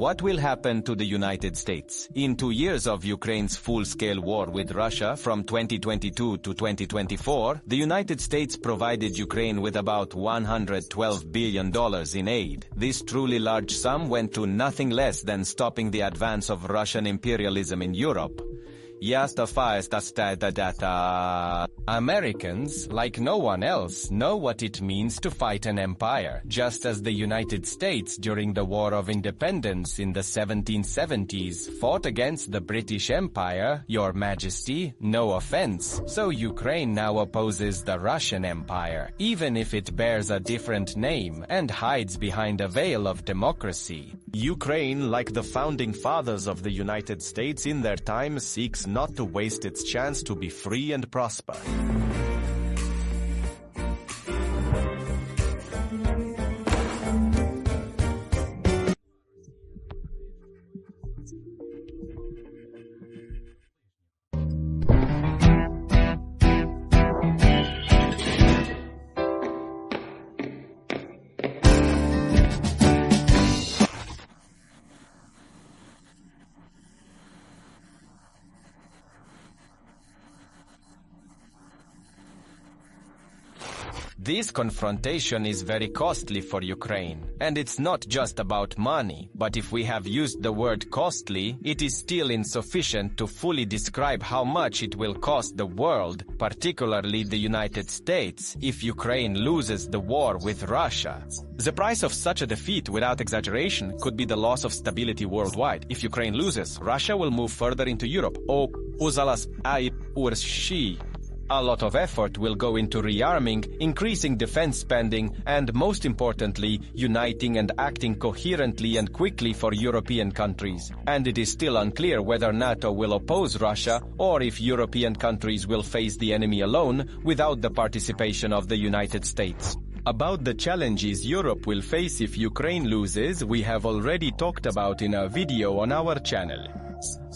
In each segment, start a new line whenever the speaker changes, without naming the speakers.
What will happen to the United States? In 2 years of Ukraine's full-scale war with Russia from 2022 to 2024, the United States provided Ukraine with about $112 billion in aid. This truly large sum went to nothing less than stopping the advance of Russian imperialism in Europe. Americans, like no one else, know what it means to fight an empire, just as the United States during the War of Independence in the 1770s fought against the British Empire, Your Majesty, no offense. So Ukraine now opposes the Russian Empire, even if it bears a different name and hides behind a veil of democracy.
Ukraine, like the founding fathers of the United States in their time, seeks not to waste its chance to be free and prosper.
This confrontation is very costly for Ukraine, and it's not just about money, but if we have used the word costly, it is still insufficient to fully describe how much it will cost the world, particularly the United States, if Ukraine loses the war with Russia.
The price of such a defeat, without exaggeration, could be the loss of stability worldwide. If Ukraine loses, Russia will move further into Europe.
A lot of effort will go into rearming, increasing defense spending, and most importantly, uniting and acting coherently and quickly for European countries. And it is still unclear whether NATO will oppose Russia or if European countries will face the enemy alone without the participation of the United States.
About the challenges Europe will face if Ukraine loses, we have already talked about in a video on our channel.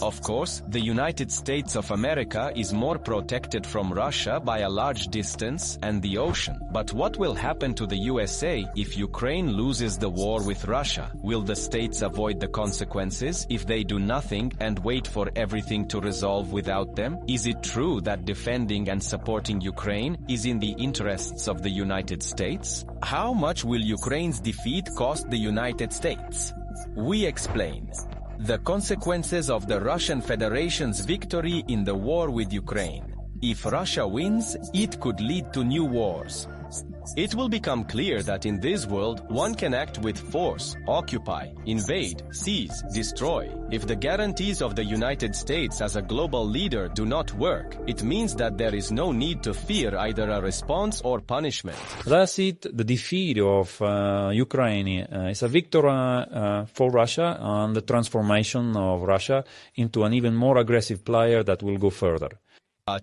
Of course, the United States of America is more protected from Russia by a large distance and the ocean. But what will happen to the USA if Ukraine loses the war with Russia? Will the states avoid the consequences if they do nothing and wait for everything to resolve without them? Is it true that defending and supporting Ukraine is in the interests of the United States? How much will Ukraine's defeat cost the United States? We explain. The consequences of the Russian Federation's victory in the war with Ukraine. If Russia wins, it could lead to new wars. It will become clear that in this world, one can act with force, occupy, invade, seize, destroy. If the guarantees of the United States as a global leader do not work, it means that there is no need to fear either a response or punishment.
Thus, the defeat of Ukraine is a victory for Russia and the transformation of Russia into an even more aggressive player that will go further.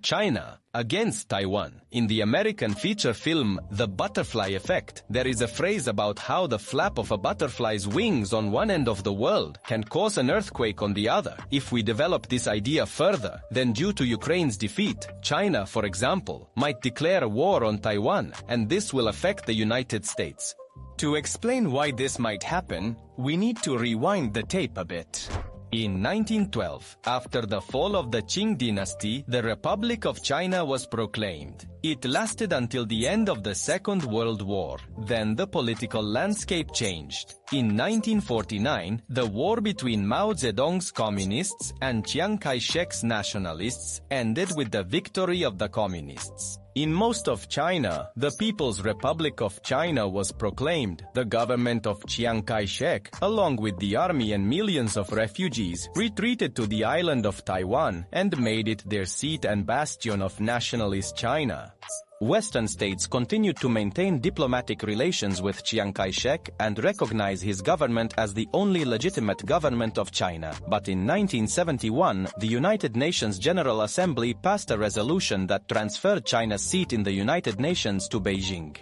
China against Taiwan. In the American feature film The Butterfly Effect, there is a phrase about how the flap of a butterfly's wings on one end of the world can cause an earthquake on the other. If we develop this idea further, then due to Ukraine's defeat, China, for example, might declare war on Taiwan, and this will affect the United States. To explain why this might happen, we need to rewind the tape a bit. In 1912, after the fall of the Qing dynasty, the Republic of China was proclaimed. It lasted until the end of the Second World War. Then the political landscape changed. In 1949, the war between Mao Zedong's communists and Chiang Kai-shek's nationalists ended with the victory of the communists. In most of China, the People's Republic of China was proclaimed. The government of Chiang Kai-shek, along with the army and millions of refugees, retreated to the island of Taiwan and made it their seat and bastion of nationalist China. Western states continued to maintain diplomatic relations with Chiang Kai-shek and recognize his government as the only legitimate government of China. But in 1971, the United Nations General Assembly passed a resolution that transferred China's seat in the United Nations to Beijing.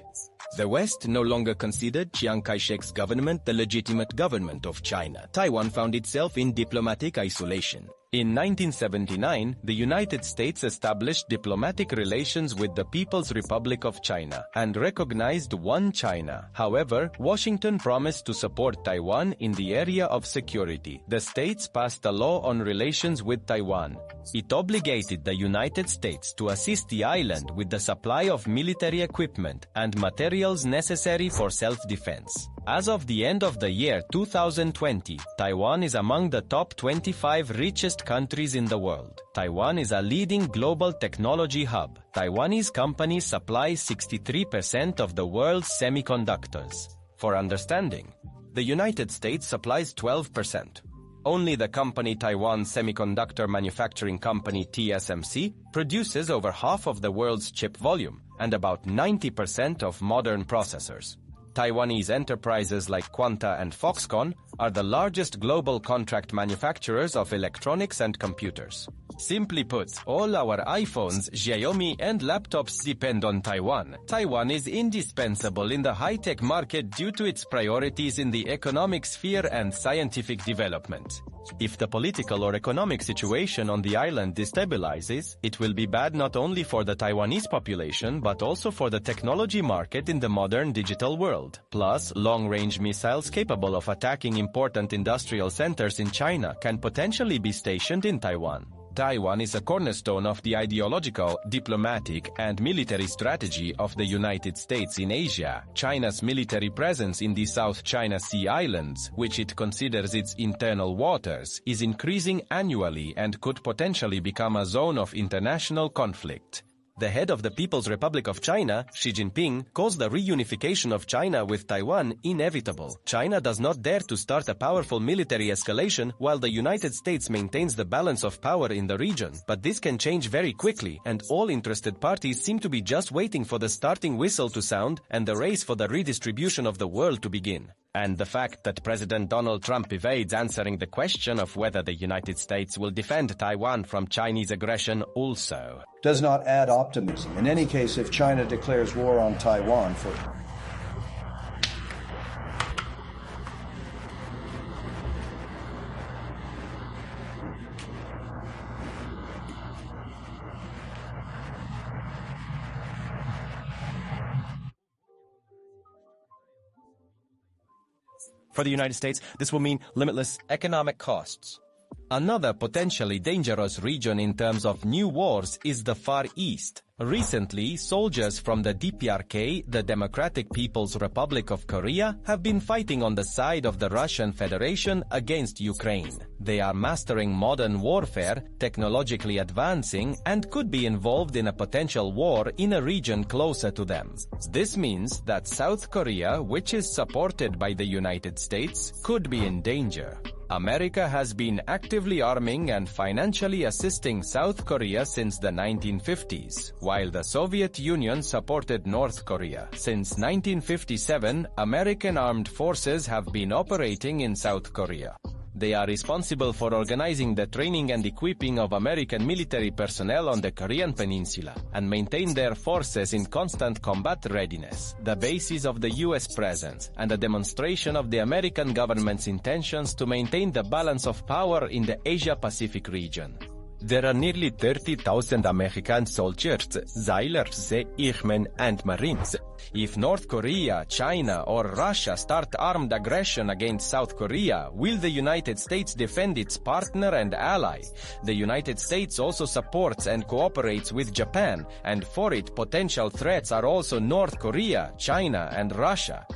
The West no longer considered Chiang Kai-shek's government the legitimate government of China. Taiwan found itself in diplomatic isolation. In 1979, the United States established diplomatic relations with the People's Republic of China and recognized one China. However, Washington promised to support Taiwan in the area of security. The states passed a law on relations with Taiwan. It obligated the United States to assist the island with the supply of military equipment and materials necessary for self-defense. As of the end of the year 2020, Taiwan is among the top 25 richest countries in the world. Taiwan is a leading global technology hub. Taiwanese companies supply 63% of the world's semiconductors. For understanding, the United States supplies 12%. Only the company Taiwan Semiconductor Manufacturing Company TSMC produces over half of the world's chip volume and about 90% of modern processors. Taiwanese enterprises like Quanta and Foxconn are the largest global contract manufacturers of electronics and computers. Simply put, all our iPhones, Xiaomi and laptops depend on Taiwan. Taiwan is indispensable in the high-tech market due to its priorities in the economic sphere and scientific development. If the political or economic situation on the island destabilizes, it will be bad not only for the Taiwanese population but also for the technology market in the modern digital world. Plus, long-range missiles capable of attacking important industrial centers in China can potentially be stationed in Taiwan. Taiwan is a cornerstone of the ideological, diplomatic, and military strategy of the United States in Asia. China's military presence in the South China Sea Islands, which it considers its internal waters, is increasing annually and could potentially become a zone of international conflict. The head of the People's Republic of China, Xi Jinping, calls the reunification of China with Taiwan inevitable. China does not dare to start a powerful military escalation while the United States maintains the balance of power in the region. But this can change very quickly, and all interested parties seem to be just waiting for the starting whistle to sound and the race for the redistribution of the world to begin. And the fact that President Donald Trump evades answering the question of whether the United States will defend Taiwan from Chinese aggression also
does not add optimism. In any case, if China declares war on Taiwan
For the United States, this will mean limitless economic costs. Another potentially dangerous region in terms of new wars is the Far East. Recently, soldiers from the DPRK, the Democratic People's Republic of Korea, have been fighting on the side of the Russian Federation against Ukraine. They are mastering modern warfare, technologically advancing, and could be involved in a potential war in a region closer to them. This means that South Korea, which is supported by the United States, could be in danger. America has been actively arming and financially assisting South Korea since the 1950s, while the Soviet Union supported North Korea. Since 1957, American armed forces have been operating in South Korea. They are responsible for organizing the training and equipping of American military personnel on the Korean Peninsula and maintain their forces in constant combat readiness, the basis of the U.S. presence, and a demonstration of the American government's intentions to maintain the balance of power in the Asia-Pacific region. There are nearly 30,000 American soldiers, sailors, airmen, and marines. If North Korea, China, or Russia start armed aggression against South Korea, will the United States defend its partner and ally? The United States also supports and cooperates with Japan, and for it, potential threats are also North Korea, China, and Russia.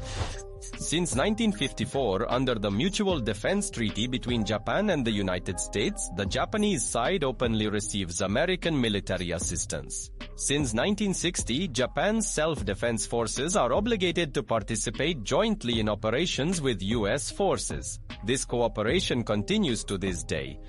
Since 1954, under the Mutual Defense Treaty between Japan and the United States, the Japanese side openly receives American military assistance. Since 1960, Japan's self-defense forces are obligated to participate jointly in operations with U.S. forces. This cooperation continues to this day.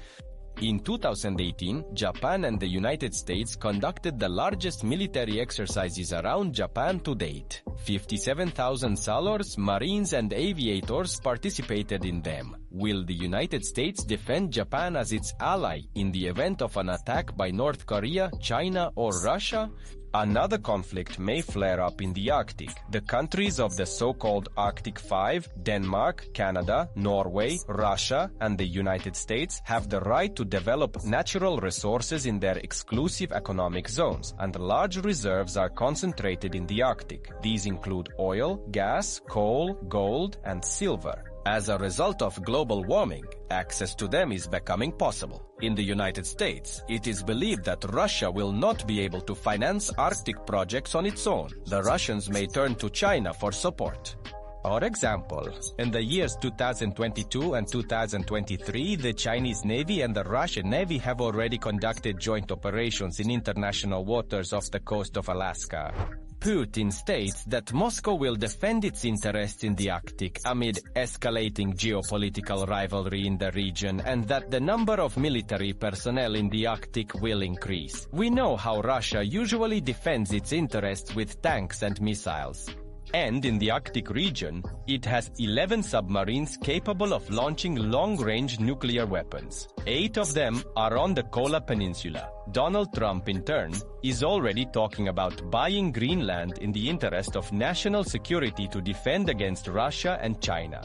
In 2018, Japan and the United States conducted the largest military exercises around Japan to date. 57,000 sailors, marines, and aviators participated in them. Will the United States defend Japan as its ally in the event of an attack by North Korea, China, or Russia?
Another conflict may flare up in the Arctic. The countries of the so-called Arctic Five, Denmark, Canada, Norway, Russia, and the United States have the right to develop natural resources in their exclusive economic zones, and large reserves are concentrated in the Arctic. These include oil, gas, coal, gold, and silver. As a result of global warming, access to them is becoming possible. In the United States, it is believed that Russia will not be able to finance Arctic projects on its own. The Russians may turn to China for support. For example, in the years 2022 and 2023, the Chinese Navy and the Russian Navy have already conducted joint operations in international waters off the coast of Alaska. Putin states that Moscow will defend its interests in the Arctic amid escalating geopolitical rivalry in the region, and that the number of military personnel in the Arctic will increase. We know how Russia usually defends its interests with tanks and missiles. And in the Arctic region, it has 11 submarines capable of launching long-range nuclear weapons. 8 of them are on the Kola Peninsula. Donald Trump, in turn, is already talking about buying Greenland in the interest of national security to defend against Russia and China.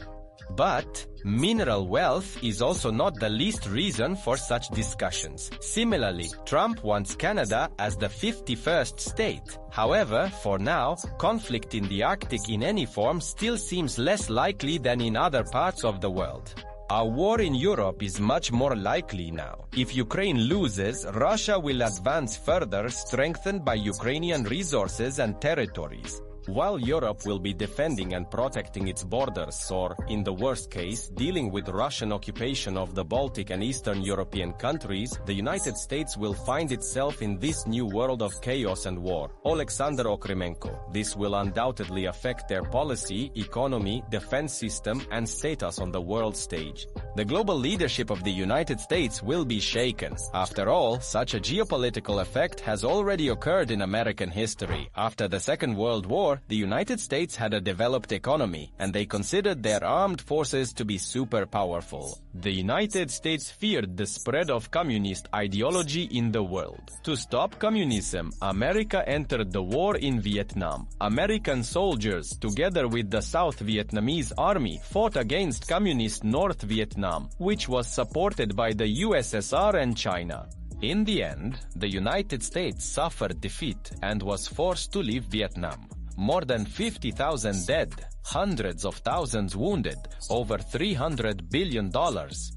But mineral wealth is also not the least reason for such discussions. Similarly, Trump wants Canada as the 51st state. However, for now, conflict in the Arctic in any form still seems less likely than in other parts of the world. A war in Europe is much more likely now. If Ukraine loses, Russia will advance further, strengthened by Ukrainian resources and territories. While Europe will be defending and protecting its borders, or, in the worst case, dealing with Russian occupation of the Baltic and Eastern European countries, the United States will find itself in this new world of chaos and war. Alexander Okremenko. This will undoubtedly affect their policy, economy, defense system, and status on the world stage. The global leadership of the United States will be shaken. After all, such a geopolitical effect has already occurred in American history. After the Second World War, the United States had a developed economy, and they considered their armed forces to be super powerful. The United States feared the spread of communist ideology in the world. To stop communism, America entered the war in Vietnam. American soldiers, together with the South Vietnamese army, fought against communist North Vietnam, which was supported by the USSR and China. In the end, the United States suffered defeat and was forced to leave Vietnam. More than 50,000 dead, hundreds of thousands wounded, over $300 billion,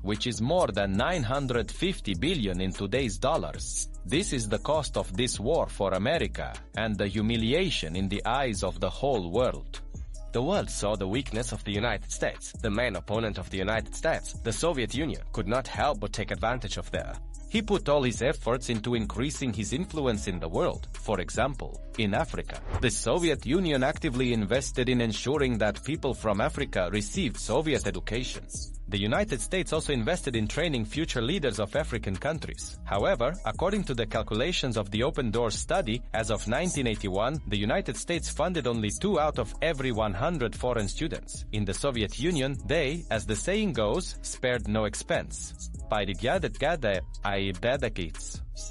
which is more than 950 billion in today's dollars. This is the cost of this war for America, and the humiliation in the eyes of the whole world. The world saw the weakness of the United States. The main opponent of the United States, the Soviet Union, could not help but take advantage of that. He put all his efforts into increasing his influence in the world. For example, in Africa, the Soviet Union actively invested in ensuring that people from Africa received Soviet education. The United States also invested in training future leaders of African countries. However, according to the calculations of the Open Doors study, as of 1981, the United States funded only 2 out of every 100 foreign students. In the Soviet Union, they, as the saying goes, spared no expense.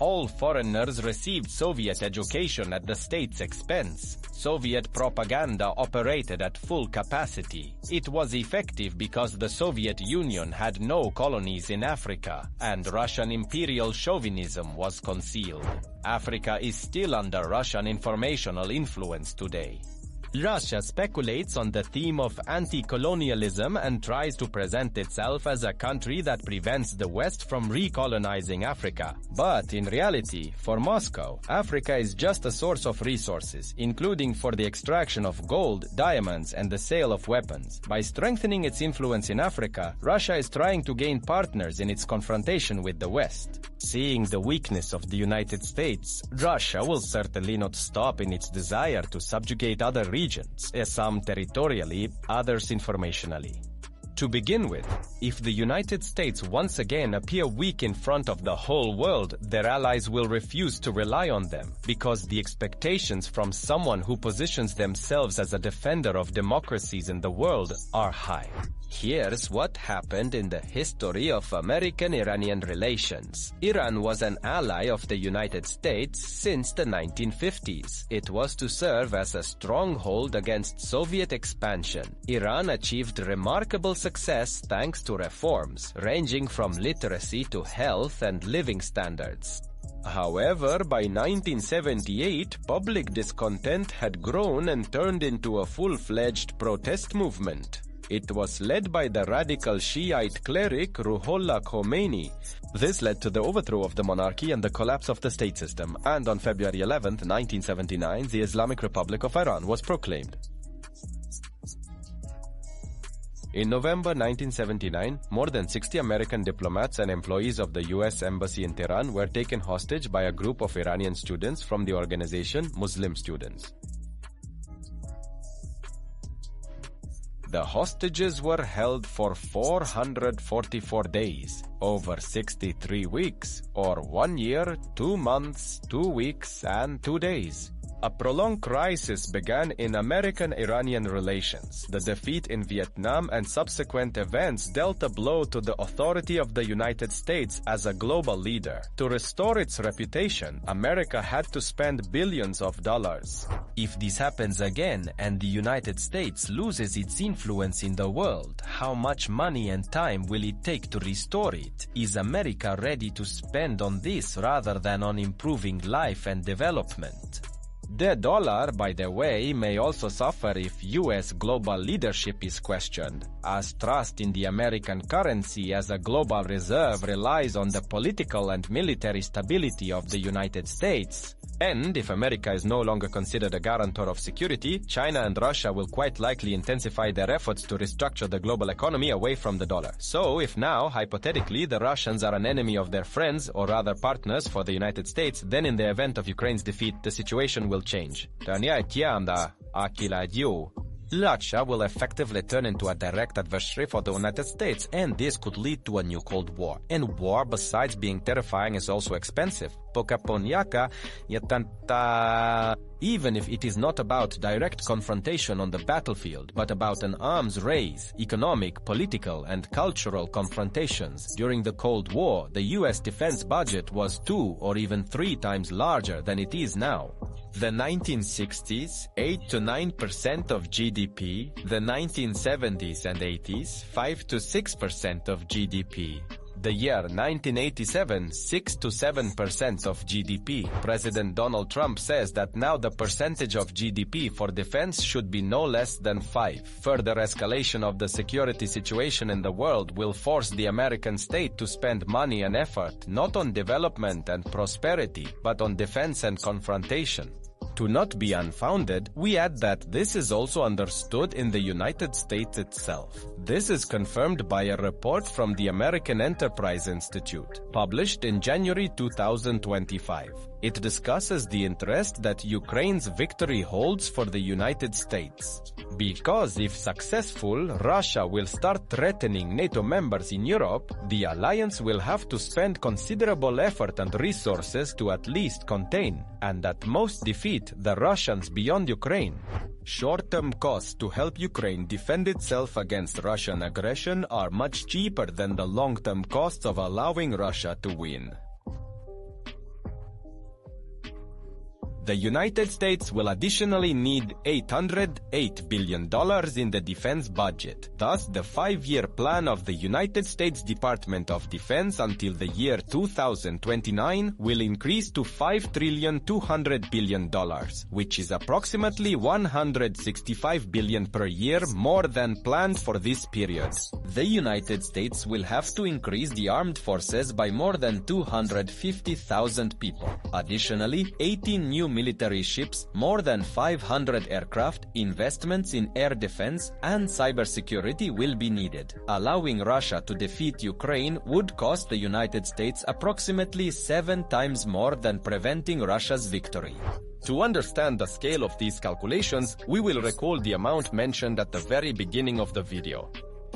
All foreigners received Soviet education at the state's expense. Soviet propaganda operated at full capacity. It was effective because the Soviet Union had no colonies in Africa, and Russian imperial chauvinism was concealed. Africa is still under Russian informational influence today. Russia speculates on the theme of anti-colonialism and tries to present itself as a country that prevents the West from recolonizing Africa. But in reality, for Moscow, Africa is just a source of resources, including for the extraction of gold, diamonds, and the sale of weapons. By strengthening its influence in Africa, Russia is trying to gain partners in its confrontation with the West. Seeing the weakness of the United States, Russia will certainly not stop in its desire to subjugate other regions, some territorially, others informationally. To begin with, if the United States once again appear weak in front of the whole world, their allies will refuse to rely on them, because the expectations from someone who positions themselves as a defender of democracies in the world are high.
Here's what happened in the history of American-Iranian relations. Iran was an ally of the United States since the 1950s. It was to serve as a stronghold against Soviet expansion. Iran achieved remarkable success thanks to reforms, ranging from literacy to health and living standards. However, by 1978, public discontent had grown and turned into a full-fledged protest movement. It was led by the radical Shiite cleric Ruhollah Khomeini. This led to the overthrow of the monarchy and the collapse of the state system, and on February 11, 1979, the Islamic Republic of Iran was proclaimed. In November 1979, more than 60 American diplomats and employees of the U.S. Embassy in Tehran were taken hostage by a group of Iranian students from the organization Muslim Students. The hostages were held for 444 days, over 63 weeks, or 1 year, 2 months, 2 weeks, and 2 days. A prolonged crisis began in American-Iranian relations. The defeat in Vietnam and subsequent events dealt a blow to the authority of the United States as a global leader. To restore its reputation, America had to spend billions of dollars. If this happens again and the United States loses its influence in the world, how much money and time will it take to restore it? Is America ready to spend on this rather than on improving life and development? The dollar, by the way, may also suffer if U.S. global leadership is questioned, as trust in the American currency as a global reserve relies on the political and military stability of the United States. And if America is no longer considered a guarantor of security, China and Russia will quite likely intensify their efforts to restructure the global economy away from the dollar. So if now, hypothetically, the Russians are an enemy of their friends, or rather partners for the United States, then in the event of Ukraine's defeat, the situation will change. Russia will effectively turn into a direct adversary for the United States, and this could lead to a new Cold War. And war, besides being terrifying, is also expensive. Even if it is not about direct confrontation on the battlefield, but about an arms race, economic, political, and cultural confrontations. During the Cold War, the US defense budget was 2 or even 3 times larger than it is now. The 1960s, 8 to 9% of GDP. The 1970s and 80s, 5 to 6% of GDP. The year 1987, 6 to 7% of GDP. President Donald Trump says that now the percentage of GDP for defense should be no less than 5. Further escalation of the security situation in the world will force the American state to spend money and effort not on development and prosperity, but on defense and confrontation. To not be unfounded, we add that this is also understood in the United States itself. This is confirmed by a report from the American Enterprise Institute, published in January 2025. It discusses the interest that Ukraine's victory holds for the United States. Because if successful, Russia will start threatening NATO members in Europe, the alliance will have to spend considerable effort and resources to at least contain, and at most defeat, the Russians beyond Ukraine. Short-term costs to help Ukraine defend itself against Russian aggression are much cheaper than the long-term costs of allowing Russia to win. The United States will additionally need $808 billion in the defense budget. Thus, the 5-year plan of the United States Department of Defense until the year 2029 will increase to $5,200 billion, which is approximately $165 billion per year more than planned for this period. The United States will have to increase the armed forces by more than 250,000 people. Additionally, 18 new military ships, more than 500 aircraft, investments in air defense, and cybersecurity will be needed. Allowing Russia to defeat Ukraine would cost the United States approximately 7 times more than preventing Russia's victory. To understand the scale of these calculations, we will recall the amount mentioned at the very beginning of the video.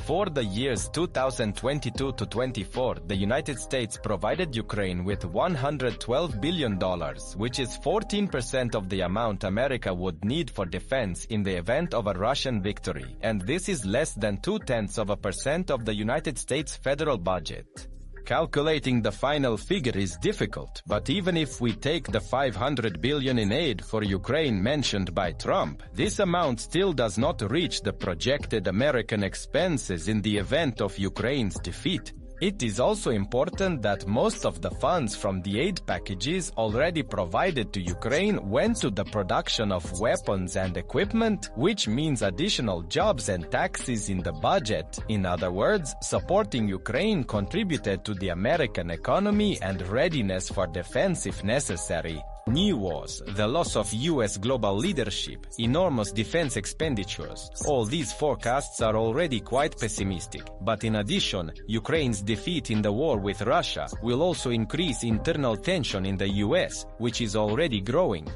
For the years 2022 to 24, the United States provided Ukraine with $112 billion, which is 14% of the amount America would need for defense in the event of a Russian victory, and this is less than 0.2% of the United States federal budget. Calculating the final figure is difficult, but even if we take the $500 billion in aid for Ukraine mentioned by Trump, this amount still does not reach the projected American expenses in the event of Ukraine's defeat. It is also important that most of the funds from the aid packages already provided to Ukraine went to the production of weapons and equipment, which means additional jobs and taxes in the budget. In other words, supporting Ukraine contributed to the American economy and readiness for defense if necessary. New wars, the loss of US global leadership, enormous defense expenditures. All these forecasts are already quite pessimistic. But in addition, Ukraine's defeat in the war with Russia will also increase internal tension in the US, which is already growing.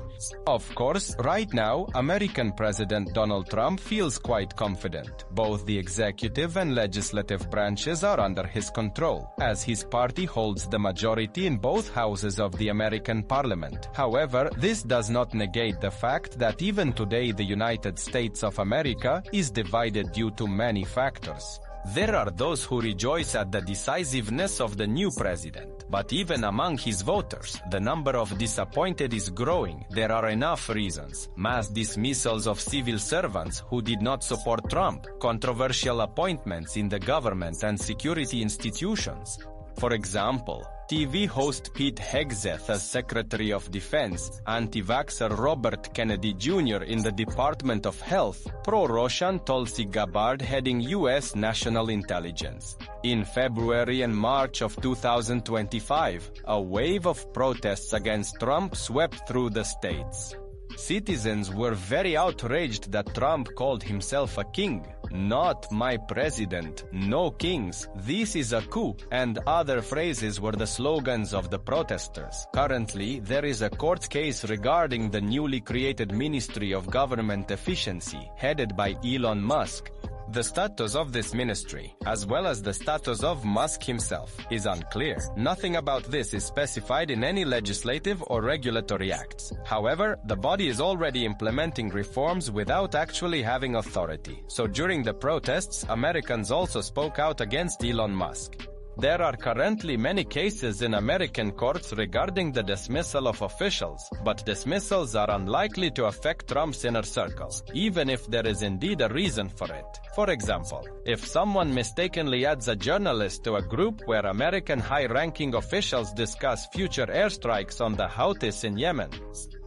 Of course, right now, American President Donald Trump feels quite confident. Both the executive and legislative branches are under his control, as his party holds the majority in both houses of the American Parliament. However, this does not negate the fact that even today the United States of America is divided due to many factors. There are those who rejoice at the decisiveness of the new president, but even among his voters, the number of disappointed is growing. There are enough reasons: mass dismissals of civil servants who did not support Trump, controversial appointments in the government and security institutions. For example, TV host Pete Hegseth as Secretary of Defense, anti-vaxxer Robert Kennedy Jr. in the Department of Health, pro-Russian Tulsi Gabbard heading U.S. National Intelligence. In February and March of 2025, a wave of protests against Trump swept through the states. Citizens were very outraged that Trump called himself a king. "Not my president, no kings, this is a coup," and other phrases were the slogans of the protesters. Currently, there is a court case regarding the newly created Ministry of Government Efficiency, headed by Elon Musk. The status of this ministry, as well as the status of Musk himself, is unclear. Nothing about this is specified in any legislative or regulatory acts. However, the body is already implementing reforms without actually having authority. So during the protests, Americans also spoke out against Elon Musk. There are currently many cases in American courts regarding the dismissal of officials, but dismissals are unlikely to affect Trump's inner circle, even if there is indeed a reason for it. For example, if someone mistakenly adds a journalist to a group where American high-ranking officials discuss future airstrikes on the Houthis in Yemen.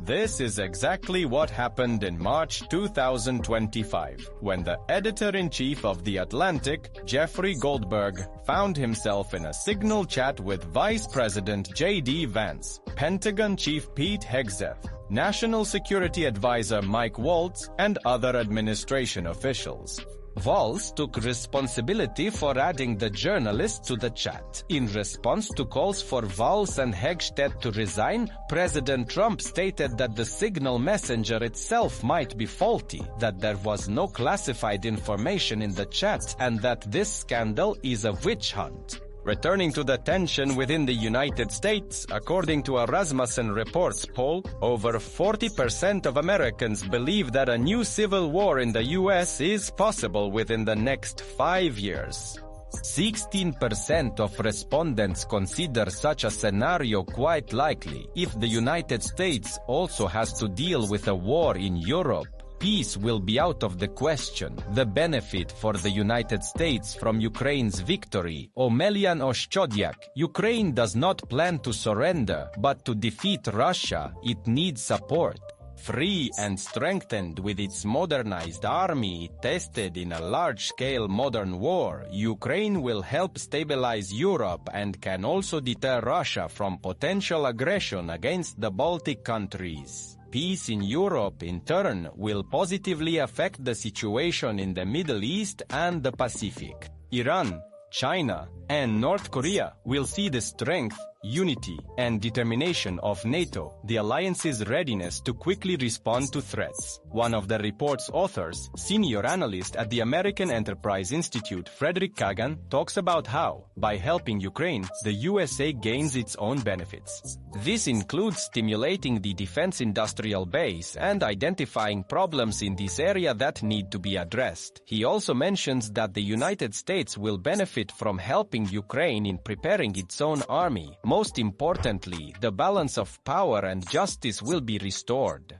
This is exactly what happened in March 2025, when the editor-in-chief of The Atlantic, Jeffrey Goldberg, found himself in a signal chat with Vice President J.D. Vance, Pentagon Chief Pete Hegseth, National Security Advisor Mike Waltz, and other administration officials. Waltz took responsibility for adding the journalist to the chat. In response to calls for Waltz and Hegstedt to resign, President Trump stated that the signal messenger itself might be faulty, that there was no classified information in the chat, and that this scandal is a witch hunt. Returning to the tension within the United States, according to a Rasmussen Reports poll, over 40% of Americans believe that a new civil war in the US is possible within the next 5 years. 16% of respondents consider such a scenario quite likely. If the United States also has to deal with a war in Europe, peace will be out of the question. The benefit for the United States from Ukraine's victory. Omelian Oshchodiak, Ukraine does not plan to surrender, but to defeat Russia, it needs support. Free and strengthened with its modernized army tested in a large-scale modern war, Ukraine will help stabilize Europe and can also deter Russia from potential aggression against the Baltic countries. Peace in Europe, in turn, will positively affect the situation in the Middle East and the Pacific. Iran, China, and North Korea will see the strength, unity, and determination of NATO, the alliance's readiness to quickly respond to threats. One of the report's authors, senior analyst at the American Enterprise Institute, Frederick Kagan, talks about how, by helping Ukraine, the USA gains its own benefits. This includes stimulating the defense industrial base and identifying problems in this area that need to be addressed. He also mentions that the United States will benefit from helping Ukraine in preparing its own army. Most importantly, the balance of power and justice will be restored.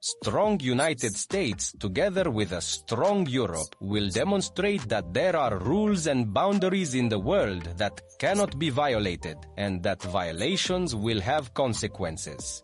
Strong United States, together with a strong Europe, will demonstrate that there are rules and boundaries in the world that cannot be violated, and that violations will have consequences.